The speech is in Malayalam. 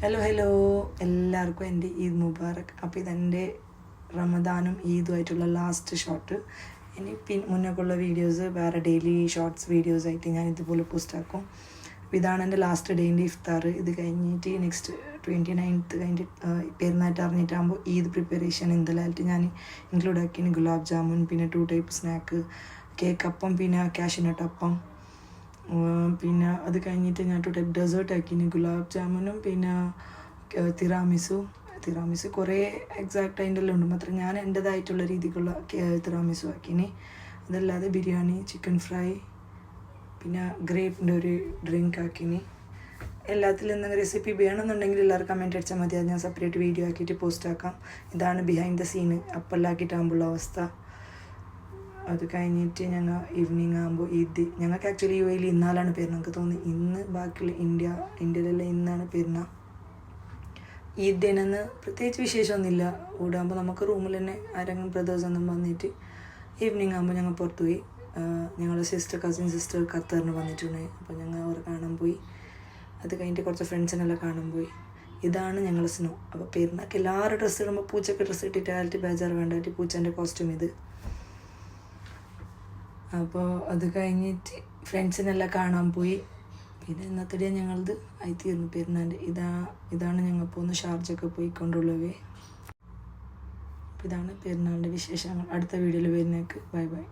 ഹലോ എല്ലാവർക്കും എൻ്റെ ഈദ് മുബാറക്. അപ്പോൾ ഇതെൻ്റെ റമദാനും ഈദുമായിട്ടുള്ള ലാസ്റ്റ് ഷോട്ട്. ഇനി മുന്നേക്കുള്ള വീഡിയോസ് വേറെ ഡെയിലി ഷോർട്സ് വീഡിയോസ് ആയിട്ട് ഞാൻ ഇതുപോലെ പോസ്റ്റാക്കും. അപ്പോൾ ഇതാണ് എൻ്റെ ലാസ്റ്റ് ഡേൻ്റെ ഇഫ്താർ. ഇത് കഴിഞ്ഞിട്ട് നെക്സ്റ്റ് 29th കഴിഞ്ഞിട്ട് പെരുന്നായിട്ട് അറിഞ്ഞിട്ടാകുമ്പോൾ ഈദ് പ്രിപ്പറേഷൻ എന്തെല്ലാമായിട്ട് ഞാൻ ഇൻക്ലൂഡ് ആക്കിന് ഗുലാബ് ജാമുൻ, പിന്നെ 2 ടൈപ്പ് സ്നാക്ക്, കേക്ക് അപ്പം, പിന്നെ കാഷ്യൂനട്ട് അപ്പം. പിന്നെ അത് കഴിഞ്ഞിട്ട് ഞാൻ 2 ടൈപ്പ് ഡെസേർട്ട് ആക്കിന് ഗുലാബ് ജാമുനും പിന്നെ തിറാമിസു കുറേ എക്സാക്റ്റ് അതിൻ്റെ എല്ലാം ഉണ്ട്. മാത്രം ഞാൻ എൻ്റേതായിട്ടുള്ള രീതിക്കുള്ള തിറാമിസു ആക്കിന്. അതല്ലാതെ ബിരിയാണി, ചിക്കൻ ഫ്രൈ, പിന്നെ ഗ്രേപ്പിൻ്റെ ഒരു ഡ്രിങ്ക് ആക്കിന്. എല്ലാത്തിലും എന്തെങ്കിലും റെസിപ്പി വേണമെന്നുണ്ടെങ്കിൽ എല്ലാവരും കമൻറ്റ് അടിച്ചാൽ മതി. അത് ഞാൻ സെപ്പറേറ്റ് വീഡിയോ ആക്കിയിട്ട് പോസ്റ്റ് ആക്കാം. ഇതാണ് ബിഹൈൻഡ് ദ സീന് അപ്പെല്ലാക്കിയിട്ടാകുമ്പോഴുള്ള അവസ്ഥ. അത് കഴിഞ്ഞിട്ട് ഞങ്ങൾ ഈവനിങ് ആകുമ്പോൾ ഈദ്, ഞങ്ങൾക്ക് ആക്ച്വലി UAE ഇന്നാലാണ് പെരുന്നാൾ. എനിക്ക് തോന്നി ഇന്ന് ബാക്കിയുള്ള ഇന്ത്യയിലെല്ലാം ഇന്നാണ് പെരുന്നാൾ. ഈദ് ഡേനെന്ന് പ്രത്യേകിച്ച് വിശേഷമൊന്നുമില്ല. ഓടാകുമ്പോൾ നമുക്ക് റൂമിൽ തന്നെ ആരെങ്കിലും ബ്രദേഴ്സ് ഒന്നും വന്നിട്ട് ഈവനിങ് ആകുമ്പോൾ ഞങ്ങൾ പുറത്ത് പോയി. ഞങ്ങളുടെ കസിൻ സിസ്റ്റർ ഖത്തറിന് വന്നിട്ടുണ്ട്. അപ്പോൾ ഞങ്ങൾ അവരെ കാണാൻ പോയി. അത് കഴിഞ്ഞിട്ട് കുറച്ച് ഫ്രണ്ട്സിനെല്ലാം കാണാൻ പോയി. ഇതാണ് ഞങ്ങളുടെ സ്നോ. അപ്പോൾ പെരുന്നാൾക്ക് എല്ലാവരും ഡ്രസ്സ് ഇടുമ്പോൾ പൂച്ചക്ക് ഡ്രസ്സ് ഇട്ടിട്ട് ആയിട്ട് ബേജാറ് വേണ്ടായിട്ട് പൂച്ചേൻ്റെ കോസ്റ്റ്യൂം ഇത്. അപ്പോൾ അത് കഴിഞ്ഞിട്ട് ഫ്രണ്ട്സിനെല്ലാം കാണാൻ പോയി. പിന്നെ ഇന്നത്തെ ഡേ ഞങ്ങളത് ആയിത്തീർന്നു പെരുന്നാളിൻ്റെ. ഇതാണ് ഞങ്ങൾ പോകുന്ന ഷാർജൊക്കെ പോയിക്കൊണ്ടുള്ളവേ. അപ്പോൾ ഇതാണ് പെരുന്നാളിൻ്റെ വിശേഷങ്ങൾ. അടുത്ത വീഡിയോയിൽ വരുന്നേക്ക് ബൈ.